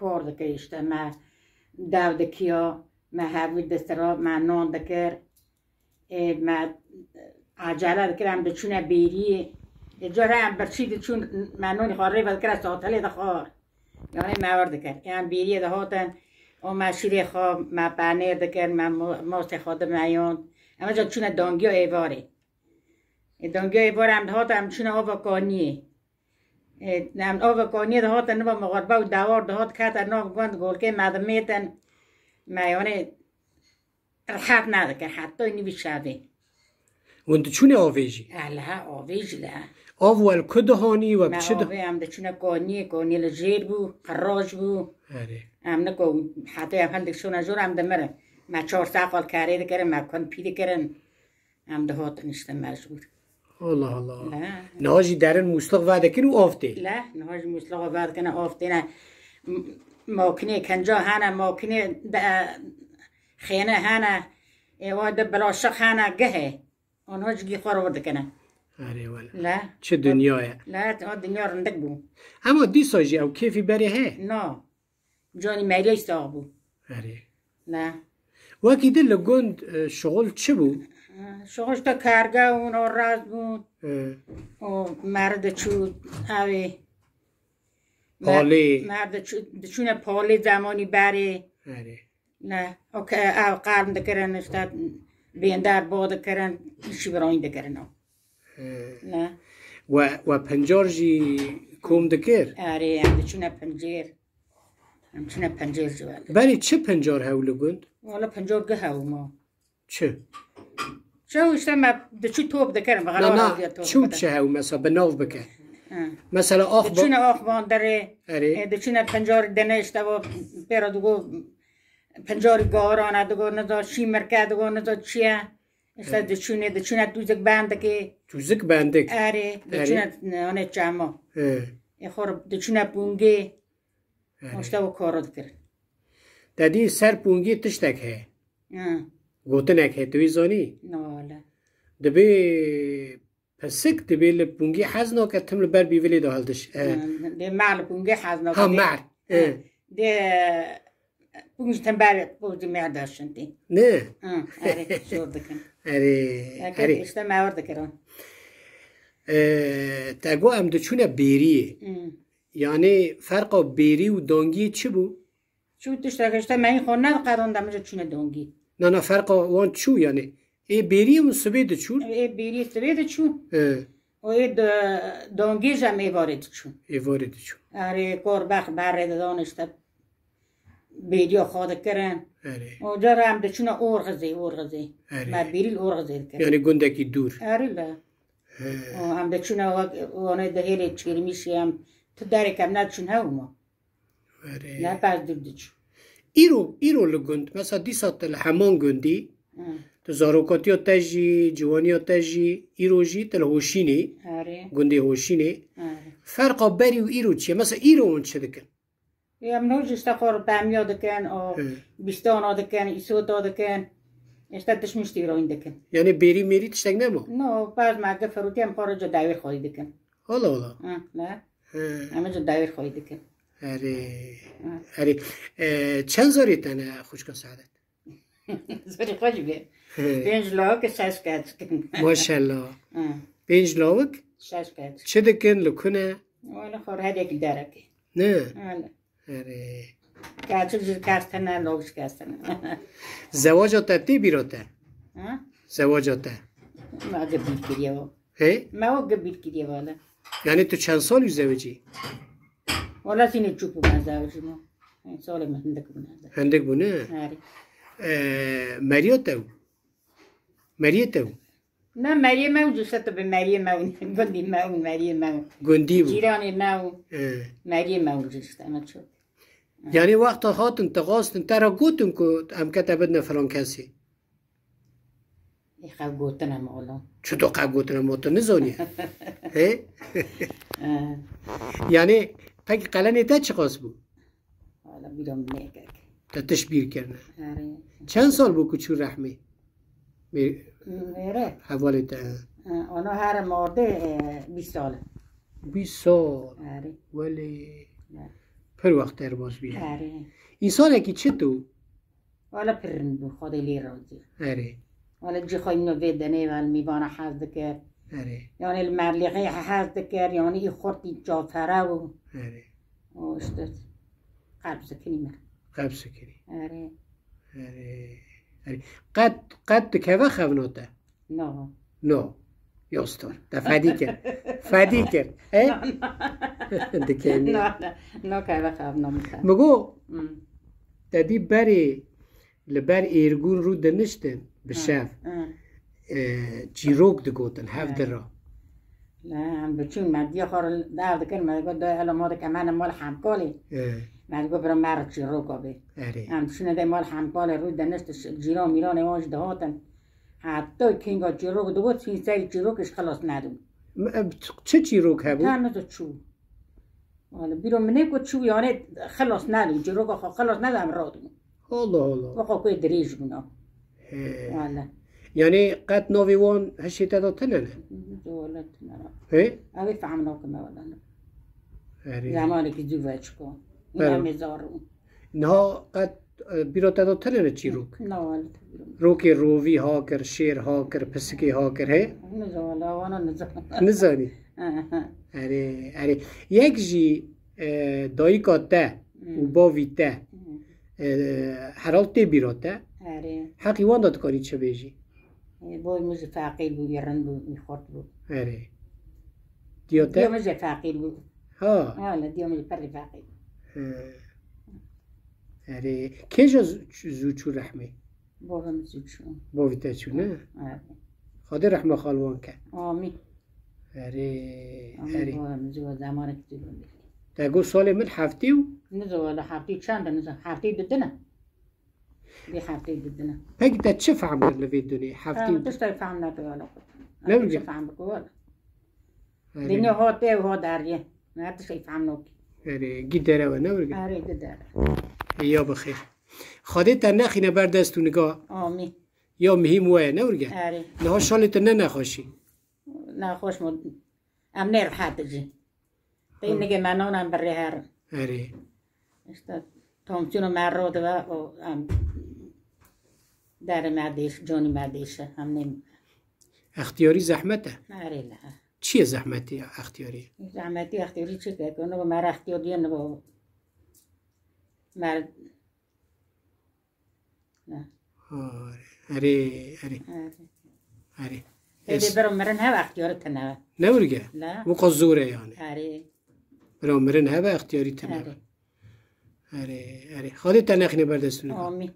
کار دکه ما دو دکیا ما هاوی دسترا ما نان دکر ما عجله دکرم دچونه بیری جاره هم برچی دچون ما نونی خاره و دکر ساتله دخار یعنی ما ورد کرد یعنی بیری ده هاتن و ما شیره خواه ما پنیر دکر ما ماست خواده میان اما جا چونه دانگی و ایواره دانگی و ایواره هم ده هاتن هم چونه آوکانیه نام آوکانیه ده هاتن نبا مغربه و دوار ده هات کتا نام گوند گول که مدمیتن ما یعنی راحت ندکر حتی اینی بشاده وانت چونه آویجی؟ الله آویج له آوال کدهانی و ما بچه آوی هم ده چونه کانی لجیر بو قراج بو آره هم نکو حتی هم هندک شونه جور هم ده مره ما 4 ساقال کاری ده کرن ما کن پیده کرن هم ده هات نشتن مجبور الله الله لا نهاجی درن مصلق وعده کن و آفته لا نهاج مسلقه بعد کنه آفتینه ماکنه کنجا هنه ماکنه خینه هنه ایواد بلاشق هنه گهه آنها جگی خور ورده کنه آره والا لا چه دنیاه لا دنیا رندک بو اما دی ساجی او کیفی بره he نه جانی مریه استاق بو آره لا وکی دل گند شغل چه بو؟ شغلش تا کارگاه اون و راز بود و مرد چود اوی پاله مرد چونه پاله زمانی بره آره نه او قرم دکرن استاد بیندر باده کرن ایشی براین دکرن نه و پنجار جی کوم دکر آره هم چونه پنجیر هم چونه پنجیر جوال بری چه پنجار هول گند؟ والا پنجار گه هاو ما چه؟ چه اشتا ما دچو توب دکرن نه نه چو چه هول مثلا بناو بکن مثلا آخ با دچونه آخ باندره آره دچونه پنجار دنه اشتا و پیرا دوگو پنجاری گارانه دوگو ندا شیمر که دوگو ندا چیه اشتا دچونه دوزک بنده که توزک بندک آره دچونه آنه جمع خور دچونه بونگه اشتا و کارات کرد دادی سر پونگی تشتک he گوتنک he توی زانی نه دبی پسک دبی لپونگی حز ناکه تم لبر بیولی دا هلدش ده معل بونگه حزنا ها مر ده بونگش تنبر بودی معداشن دی نه آره شور دکن اره اشتا مورد کرن تاگو ام دچونه بیریه یعنی فرق بیری و دانگی چه بو؟ چو تشتاکشتا من این خونه قران دمجا چونه دونگی نه نه فرق وان چو یعنی ای بیری و سبید چون؟ ای بیری سوید چون و ای دونگی جم ای وارد چون ای وارد چون آره کار بخ بره دانشتا بیریا خواهد کرن اره و جا هم دچونه اورغزی ما بیریل اورغزی کرن یعنی گندکی دور آره لا و هم دچونه وانه دهیل چیرمیشی هم تو داره کم ندچون هاو ما اره نه پس دور دچون ایرو لگند مثلا دی سات الحمان گندی تو زاروکاتی تجی جوانی تجی ایرو جی تل هوشینی آره گندی هوشینی آره فرق بری و ایرو چیه مثلا ایرو اون چه دکن هم نوج استخور بامیا دکن او بیستان دکن ایسوتا دکن استاتش مشتی رو این دکن یعنی بری میری تشتگ نمو نو باز مگه فروتی هم کارو جا دایر خواهی دکن حالا نه همه جا دایر خواهی دکن اره چند زاری تنه خوشکا سعادت زوری خوش بیر 5 لاک 6 کچ ماشالله 5 لاک 6 کچ چه دکن لکنه والا خور هر یک درکه نه والا اره کچو جیر کستنه لاکش کستنه زواجات تی بیراته زواجات ما گبیر کریه و ما گبیر کریه والا یعنی تو چند سالی زوجی والا سینه چوب من زوجی ما این سال من هندک بونه آره مریتو نه مریم او جوست به مریم او گندی ما مریم او گندی بود جیرانی ما مریم او جوست اما چو یعنی وقت هاتن تقاستن ترا گوتن که هم کتبت فلان کسی ای خواه گوتن هم اولا چطور خواه گوتن هم اولا نزانی یعنی پاکی قلنی تا چه قاس بود حالا بیرم نیگه تا تشبیر کرنه آره چند سال بود کچور رحمی میره حوالی تا آنها هر مرده 20 ساله 20 سال آره ولی پر وقت در باز بیه آره انسان اکی چه تو؟ والا پرن بو خدا لی راضی آره والا جی خواهی نو ویدنه وال میبانه حز دکر آره یعنی المرلیقه حز دکر یعنی ای خورتی جافره و آره اشتت قلب سکنی مر قبل سکری آره آره آره قد دکوه خوناته نه نو یاستار ده فدی کرد دکنی نه نه که بخواب نمیخواب مگو دادی بری لبر ایرگون رو دنشتن بشف جیروک دگوتن هفت را لا هم بچون مدی خور داو دکر ما گفت دو الا ماده که من مال همکالی من گفت برام مرد جیروکا بی هم شنه ده مال همکالی رو دنشت جیران میران ایمانش دهاتن حتی کنگا جیروک دو تین سری جیروکش خلاص ندون چه جیروک هبو؟ تا ندو چو والا بیرو منه کو چو یعنی خلاص ندون جیروکا خلاص ندم را دون الله وقا کوی دریج بونا والا یعنی قد نویوان هشیت دادن نه؟ دولت نرا هی؟ اوی فهمنا که والا آره زمانی که زوج کن این همه زارون نه قد بیرات دادن نه جیروک نه والا روکی رووی ها کر شیر ها کر پسکی ها کر هی؟ نزا والا وانا نزا نزانی آره آره یک جی دایکا ته و باوی ته حرال تی بیراته آره حقی وان داد کاری چه بیجی بوی مجه فاقیل بود یرن بود میخورد بود آره دیو دیاته مجه فاقیل بود ها والا دیو مجه پری فاقیل آره که جا زوچو رحمه بوی مجه چون باوی ته چو نه آره خاده رحمه خالوان که آمی آره آمی آره بوی مجه زمانی که زیبون بید تگو سال من هفته و نزا والا هفته چند نزا هفته ددنه دی هفته ددنه پک تا چه فهم در لوید دنیا هفته تشتای فهم نتو والا نه چه فهم بکو والا دنیا ها ته و ها دریه نه تشتای فهم نوکی آره گی داره و نورگه آره داره یا بخیر خاده تا نخینه بر دستو نگاه آمی یا مهم وای نورگه آره نه شالت نه نخواشی نه خوش مود ام نیر حد جی این نگه منانم بر هر آره işte Tomçunu merrode ve o در مردیش جانی مردیش هم نیم اختیاری زحمته آره نه چیه زحمتی اختیاری زحمتی اختیاری چی که کنه با مر اختیاری نه با مرد نه آره آره آره ایدی برام مرن ها اختیاری تنه نورگه لا و قزوره یعنی آره برام مرن ها اختیاری تنه آره آره آره خودت تنخینه بردستونه آمی